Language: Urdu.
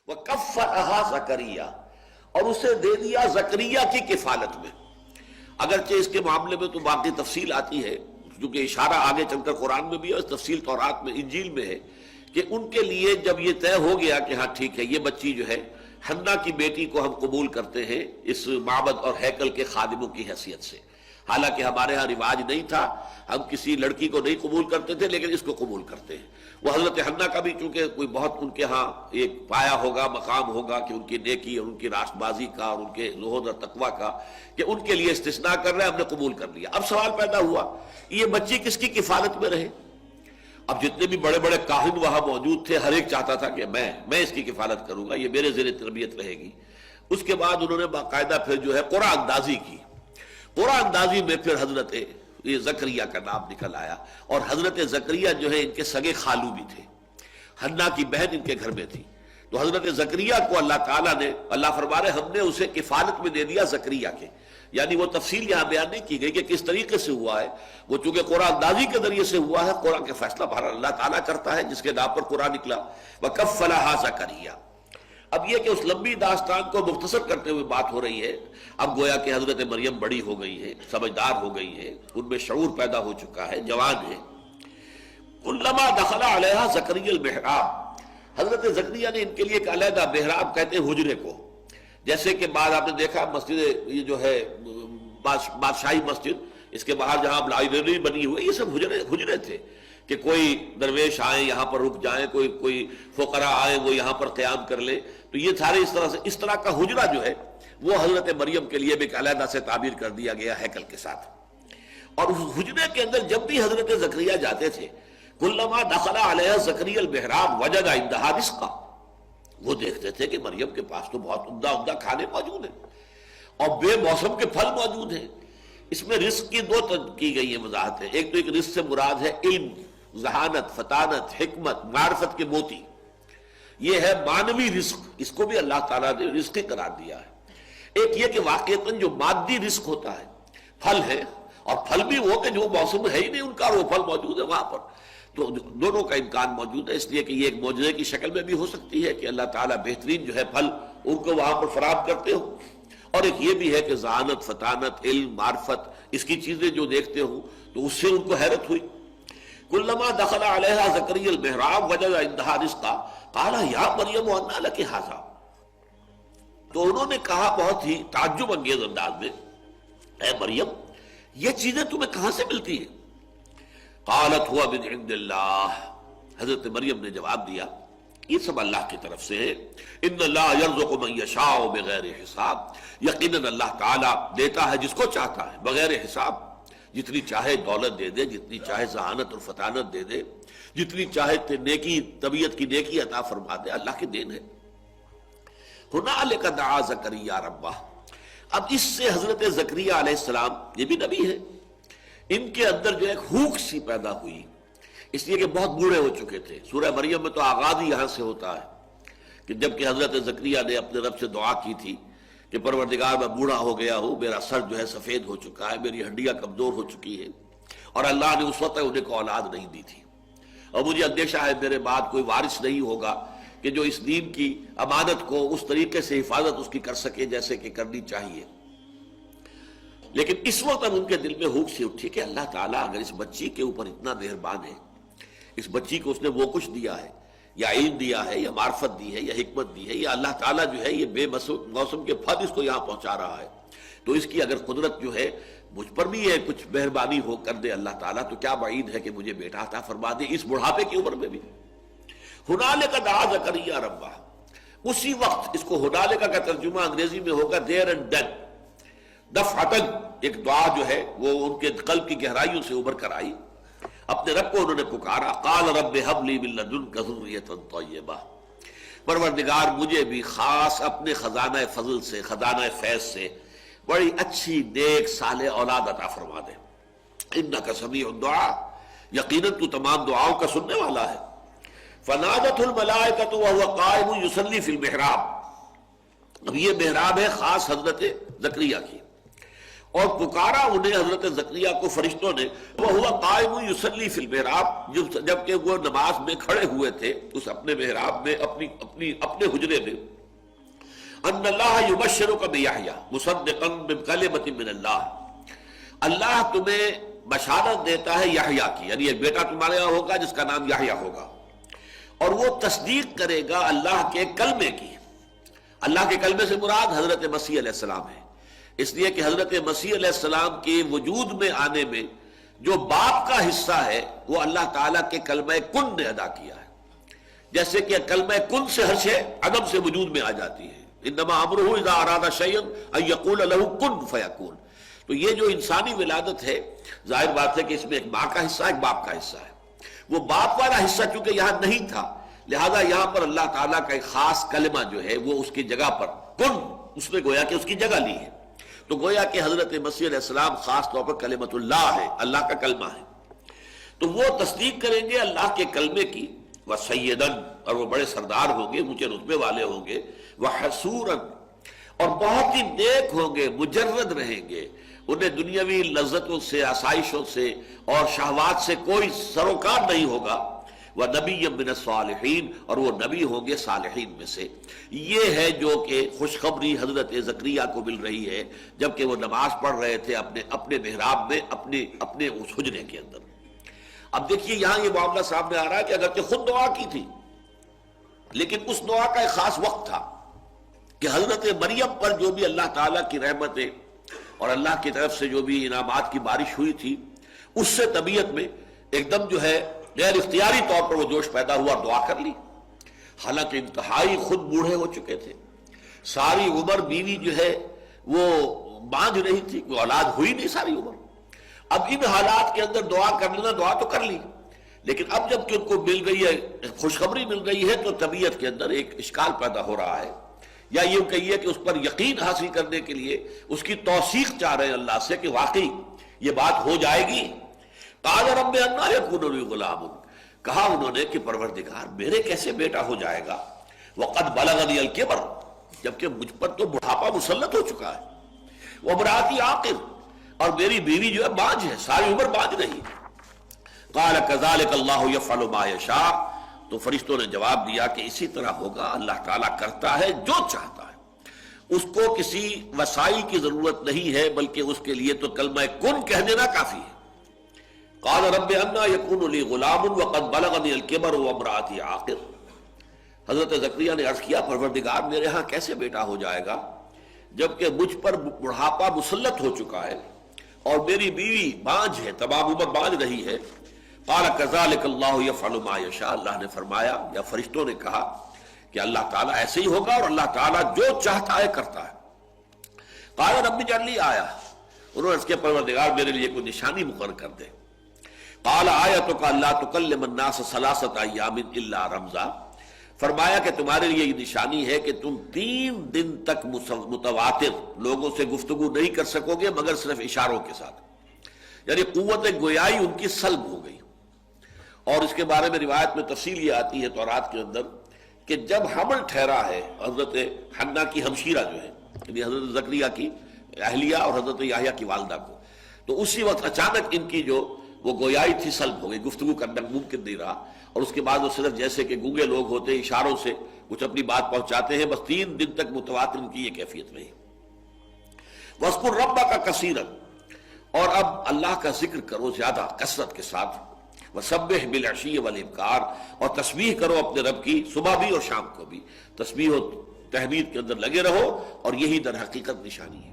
وَكَفَّلَهَا زکریا، اور اسے دے دیا زکریا کی کفالت میں۔ اگرچہ اس کے معاملے میں تو باقی تفصیل آتی ہے، کیونکہ اشارہ آگے چل کر قرآن میں بھی ہے، تفصیل تورات میں انجیل میں ہے کہ ان کے لیے جب یہ طے ہو گیا کہ ہاں ٹھیک ہے یہ بچی جو ہے حنا کی بیٹی کو ہم قبول کرتے ہیں اس معبد اور ہیکل کے خادموں کی حیثیت سے، حالانکہ ہمارے ہاں رواج نہیں تھا، ہم کسی لڑکی کو نہیں قبول کرتے تھے لیکن اس کو قبول کرتے ہیں۔ وہ حضرت حنا کا بھی چونکہ کوئی بہت ان کے ہاں ایک پایا ہوگا، مقام ہوگا کہ ان کی نیکی اور ان کی راست بازی کا اور ان کے زہد اور تقویٰ کا، کہ ان کے لیے استثناء کر رہے ہیں، ہم نے قبول کر لیا۔ اب سوال پیدا ہوا یہ بچی کس کی کفالت میں رہے؟ اب جتنے بھی بڑے بڑے کاہن وہاں موجود تھے ہر ایک چاہتا تھا کہ میں اس کی کفالت کروں گا، یہ میرے زیر تربیت رہے گی۔ اس کے بعد انہوں نے باقاعدہ پھر جو ہے قرآن اندازی کی، قرآن اندازی میں پھر حضرت یہ زکریہ کا نام نکل آیا، اور حضرت زکریہ جو ہے ان کے سگے خالو بھی تھے، حنا کی بہن ان کے گھر میں تھی، تو حضرت زکریہ کو اللہ تعالیٰ نے، اللہ فرما رہے ہم نے اسے کفالت میں دے دیا زکریہ کے، یعنی وہ تفصیل یہاں بیان نہیں کی گئی کہ کس طریقے سے ہوا ہے، وہ چونکہ قرآن اندازی کے ذریعے سے ہوا ہے، قرآن کے فیصلہ بہرحال اللہ تعالیٰ کرتا ہے جس کے نام پر قرآن نکلا۔ وَكَفَّلَهَا زَكَرِيَّا۔ اب یہ کہ اس لمبی داستان کو مختصر کرتے ہوئے بات ہو رہی ہے، اب گویا کہ حضرت مریم بڑی ہو گئی ہے، سمجھدار ہو گئی ہے، ان میں شعور پیدا ہو چکا ہے، جوان ہے۔ کلما دخل علیہا زکریا المحراب، حضرت زکریا نے ان کے لیے ایک علیحدہ محراب کہتے ہیں حجرے کو، جیسے کہ بعد آپ نے دیکھا مسجد یہ جو ہے بادشاہی مسجد، اس کے باہر جہاں لائبریری بنی ہوئی، یہ سب حجرے تھے کہ کوئی درویش آئیں یہاں پر رک جائیں، کوئی فقراء آئیں وہ یہاں پر قیام کر لیں، تو یہ سارے اس طرح کا حجرہ جو ہے وہ حضرت مریم کے لیے بھی ایک علیحدہ سے تعبیر کر دیا گیا ہیکل کے ساتھ۔ اور اس حجرے کے اندر جب بھی حضرت زکریا جاتے تھے، کلما دخل علیہ زکریا المحراب وجد عندہا رزقا، وہ دیکھتے تھے کہ مریم کے پاس تو بہت عمدہ کھانے موجود ہیں اور بے موسم کے پھل موجود ہیں۔ اس میں رزق کی دو کی گئی ہیں وضاحتیں، ایک تو ایک رزق سے مراد ہے علم، ذہانت، فطانت، حکمت، معرفت کے موتی، یہ ہے معنوی رزق، اس کو بھی اللہ تعالیٰ نے رزق قرار دیا ہے۔ ایک یہ کہ واقعتاً جو مادی رزق ہوتا ہے، پھل ہے، اور پھل بھی وہ کہ جو موسم ہے ہی نہیں ان کا، وہ پھل موجود ہے وہاں پر، تو دونوں کا امکان موجود ہے، اس لیے کہ یہ ایک معجزے کی شکل میں بھی ہو سکتی ہے کہ اللہ تعالیٰ بہترین جو ہے پھل ان کو وہاں پر فراہم کرتے ہو، اور ایک یہ بھی ہے کہ ذہانت، فطانت، علم، معرفت، اس کی چیزیں جو دیکھتے ہوں تو اس سے ان کو حیرت ہوئی۔ کلما دخل علیہا زکریا المحراب وجد عندہا رزقا قال یا مریم انا لک ھذا، تو انہوں نے کہا بہت ہی تعجب انگیز انداز میں، اے مریم یہ چیزیں تمہیں کہاں سے ملتی ہیں؟ قالت هو من عند اللہ، حضرت مریم نے جواب دیا یہ سب اللہ کی طرف سے ہے، ان اللہ یرزق من یشاء بغیر حساب، یقیناً اللہ تعالیٰ دیتا ہے جس کو چاہتا ہے بغیر حساب، جتنی چاہے دولت دے دے، جتنی چاہے ذہانت اور فطانت دے دے، جتنی چاہے نیکی، طبیعت کی نیکی عطا فرما دے، اللہ کی دین ہے۔ ہنالک دعا زکریا ربہ، اب اس سے حضرت زکریہ علیہ السلام، یہ بھی نبی ہے، ان کے اندر جو ایک ہوک سی پیدا ہوئی، اس لیے کہ بہت بوڑھے ہو چکے تھے۔ سورہ مریم میں تو آغاز ہی یہاں سے ہوتا ہے کہ جب کہ حضرت زکریہ نے اپنے رب سے دعا کی تھی کہ پروردگار میں بوڑھا ہو گیا ہوں، میرا سر جو ہے سفید ہو چکا ہے، میری ہڈیاں کمزور ہو چکی ہیں، اور اللہ نے اس وقت انہیں کو اولاد نہیں دی تھی، اور مجھے اندیشہ ہے میرے بعد کوئی وارث نہیں ہوگا کہ جو اس دین کی امانت کو اس طریقے سے حفاظت اس کی کر سکے جیسے کہ کرنی چاہیے۔ لیکن اس وقت ان کے دل میں ہوک سی اٹھی کہ اللہ تعالیٰ اگر اس بچی کے اوپر اتنا مہربان ہے، اس بچی کو اس نے وہ کچھ دیا ہے، یا علم دیا ہے، یا معرفت دی ہے، یا حکمت دی ہے، یا اللہ تعالیٰ جو ہے یہ بے موسم کے پھل اس کو یہاں پہنچا رہا ہے، تو اس کی اگر قدرت جو ہے مجھ پر بھی ہے کچھ مہربانی ہو کر دے اللہ تعالیٰ، تو کیا بعید ہے کہ مجھے بیٹا عطا فرما دے اس بڑھاپے کی عمر میں بھی۔ ہنالک دعا زکریا ربہ، اسی وقت، اس کو ہنالک کا ترجمہ انگریزی میں ہوگا دیر اینڈ دین، دفعتاً ایک دعا جو ہے وہ ان کے قلب کی گہرائیوں سے ابھر کر آئی، اپنے رب کو انہوں نے پکارا، قال رب هب لي من لدنك ذرية طیبہ، پروردگار مجھے بھی خاص اپنے خزانہ فضل سے، خزانہ فیض سے بڑی اچھی نیک صالح اولاد عطا فرما دے، انک سمیع الدعاء، یقیناً تو تمام دعاؤں کا سننے والا ہے۔ فنادته الملائکۃ وهو قائم یصلی فی المحراب، اب یہ محراب ہے خاص حضرت زکریا کی، اور پکارا انہیں حضرت زکریا کو فرشتوں نے، وہ ہوا قائم یصلی فی المحراب، جبکہ وہ نماز میں کھڑے ہوئے تھے اس اپنے محراب میں، اپنے حجرے میں، ان اللہ یبشرک بیحییٰ مصدقا بکلمۃ من اللہ، اللہ تمہیں بشارت دیتا ہے یحییٰ کی، یعنی ایک بیٹا تمہارے یہاں ہوگا جس کا نام یحییٰ ہوگا، اور وہ تصدیق کرے گا اللہ کے کلمے کی۔ اللہ کے کلمے سے مراد حضرت مسیح علیہ السلام ہے، اس لیے کہ حضرت مسیح علیہ السلام کے وجود میں آنے میں جو باپ کا حصہ ہے وہ اللہ تعالیٰ کے کلمہ کن نے ادا کیا ہے، جیسے کہ کلمہ کن سے ہر شے عدم سے وجود میں آ جاتی ہے، انما امرہ اذا اراد شیئا ان یقول له کن فیکون۔ تو یہ جو انسانی ولادت ہے، ظاہر بات ہے کہ اس میں ایک ماں کا حصہ ایک باپ کا حصہ ہے، وہ باپ والا حصہ چونکہ یہاں نہیں تھا، لہذا یہاں پر اللہ تعالیٰ کا ایک خاص کلمہ جو ہے وہ اس کی جگہ پر کن، اس نے گویا کہ اس کی جگہ لی ہے، تو گویا کہ حضرت مسیح علیہ السلام خاص طور پر کلمۃ اللہ ہے، اللہ کا کلمہ ہے، تو وہ تصدیق کریں گے اللہ کے کلمے کی، وسیدن، اور وہ بڑے سردار ہوں گے، اونچے رتبے والے ہوں گے، وحسورن، اور بہت ہی نیک ہوں گے، مجرد رہیں گے، انہیں دنیاوی لذتوں سے، آسائشوں سے اور شہوات سے کوئی سروکار نہیں ہوگا، وَنَبِيًّا مِّنَ الصَّالِحِينَ، اور وہ نبی ہوں گے صالحین میں سے۔ یہ ہے جو کہ خوشخبری حضرت زکریا کو مل رہی ہے جبکہ وہ نماز پڑھ رہے تھے اپنے محراب میں، اپنے اس حجرے کے اندر۔ اب دیکھیے یہاں یہ معاملہ سامنے آ رہا ہے کہ اگرچہ خود دعا کی تھی لیکن اس دعا کا ایک خاص وقت تھا کہ حضرت مریم پر جو بھی اللہ تعالیٰ کی رحمتیں اور اللہ کی طرف سے جو بھی انعامات کی بارش ہوئی تھی، اس سے طبیعت میں ایک دم جو ہے غیر اختیاری طور پر وہ جوش پیدا ہوا اور دعا کر لی، حالانکہ انتہائی خود بوڑھے ہو چکے تھے، ساری عمر بیوی جو ہے وہ بانجھ رہی تھی، کوئی اولاد ہوئی نہیں ساری عمر۔ اب ان حالات کے اندر دعا کر لینا، دعا تو کر لی، لیکن اب جب کہ ان کو مل گئی ہے، خوشخبری مل گئی ہے، تو طبیعت کے اندر ایک اشکال پیدا ہو رہا ہے، یا یہ کہیے کہ اس پر یقین حاصل کرنے کے لیے اس کی توثیق چاہ رہے ہیں اللہ سے کہ واقعی یہ بات ہو جائے گی۔ قال رب انا یکون لی غلام، کہا انہوں نے کہ پروردگار میرے کیسے بیٹا ہو جائے گا، وقد بلغنی الکبر، جبکہ مجھ پر تو بڑھاپا مسلط ہو چکا ہے، وامرأتی عاقر، اور میری بیوی جو ہے بانجھ ہے، ساری عمر بانجھ رہی۔ قال کذلک اللہ یفعل ما یشاء، تو فرشتوں نے جواب دیا کہ اسی طرح ہوگا، اللہ تعالیٰ کرتا ہے جو چاہتا ہے، اس کو کسی وسائل کی ضرورت نہیں ہے، بلکہ اس کے لیے تو کلمہ کن کہہ دینا کافی ہے۔ قال رب انا یکون لی غلام وقد بلغنی الکبر وامرأتی عاقر، حضرت زکریا نے عرض کیا پروردگار میرے ہاں کیسے بیٹا ہو جائے گا جبکہ مجھ پر بڑھاپا مسلط ہو چکا ہے اور میری بیوی بانجھ ہے، تمام عمر بانجھ رہی ہے۔ قال کذلک اللہ یفعل ما یشاء، اللہ نے فرمایا یا فرشتوں نے کہا کہ اللہ تعالیٰ ایسے ہی ہوگا اور اللہ تعالیٰ جو چاہتا ہے کرتا ہے۔ قال رب اجعل لی آیہ، انہوں نے اس کے پروردگار میرے لیے کوئی نشانی مقرر کر دے۔ قال آیتک الا تکلم الناس ثلاثۃ ایام الا رمزا، فرمایا کہ تمہارے لیے یہ نشانی ہے کہ تم 3 دن تک متواتر لوگوں سے گفتگو نہیں کر سکو گے مگر صرف اشاروں کے ساتھ، یعنی قوت گویائی ان کی سلب ہو گئی۔ اور اس کے بارے میں روایت میں تفصیل یہ آتی ہے تورات کے اندر کہ جب حمل ٹھہرا ہے حضرت حنا کی ہمشیرہ جو ہے، یعنی حضرت زکریا کی اہلیہ اور حضرت یحییٰ کی والدہ کو، تو اسی وقت اچانک ان کی جو وہ گویائی تھی سلب ہو گئی، گفتگو کرنا ممکن نہیں رہا، اور اس کے بعد وہ صرف جیسے کہ گونگے لوگ ہوتے ہیں اشاروں سے کچھ اپنی بات پہنچاتے ہیں، بس 3 دن تک متواتر ان کی یہ کیفیت رہی۔ وَاذْكُرْ رَبَّكَ كَثِيرًا، اور اب اللہ کا ذکر کرو زیادہ کثرت کے ساتھ، وَسَبِّحْ بِالْعَشِيِّ وَالْإِبْكَارِ، اور تسبیح کرو اپنے رب کی صبح بھی اور شام کو بھی، تسبیح و تحمید کے اندر لگے رہو، اور یہی در حقیقت نشانی ہے۔